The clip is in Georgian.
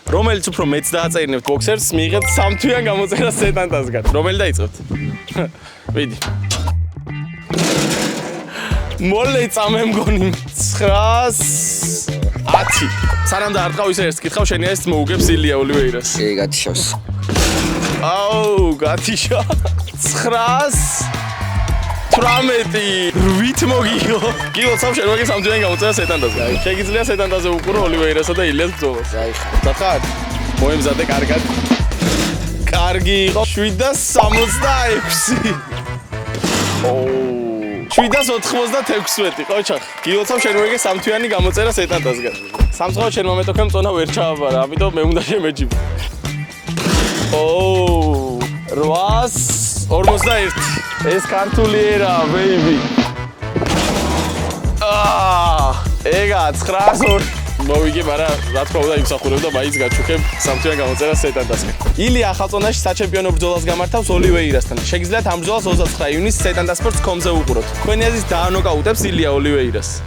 რომელიც უფრო მეც დააწერინებთ ბოქსერს, მიიღებთ 3 თვიან გამოწერა სეტანდასგან. რომელი დაიწყებთ? ვიდი. მოლე წამე მგონი 910. სანამ დაარტყავ ისე ერთს კითხავ, შენი ეს მოუგებს ილია ოლივეირას. კი, გათიშავს. აუ, გათიშა. 918 მოგიგო. კი, ვაცავ შენ მაგის 3 თვიანი გამოწერა სეტანდასგან. შეგიძლია სეტანდაზე უყურო ოლივეირასა და ილიას ბრძოლას. დახარ. მოემზადე კარგად. კარგი იყო 766. ოუ 796 ყოჩახ. გილოცავ შენ ვეგე 3 თვიანი გამოწერა სეტანდასგან. სამწუხაროდ შენ მომენტოქემ წონა ვერ ჩააბარა, ამიტომ მე უნდა შემეჯიბო. ოუ 841. ეს ქართული ერა, ბეიბი. ეგა 902. მოვიგე, მაგრამ რა თქმა უნდა იმსახურებდა მაინც გაჩუქებ 3 თვიანი გამოწერა სეტანდასგან. ილია ახალწონაში საჩემპიონო ბრძოლას გამართავს ოლივეირასთან. შეგიძლიათ ამ ბრძოლას 29 ივნისს სეტანდას სპორტს.com-ზე უყუროთ. თქვენი აზრით დაანოკაუტებს ილია ოლივეირას?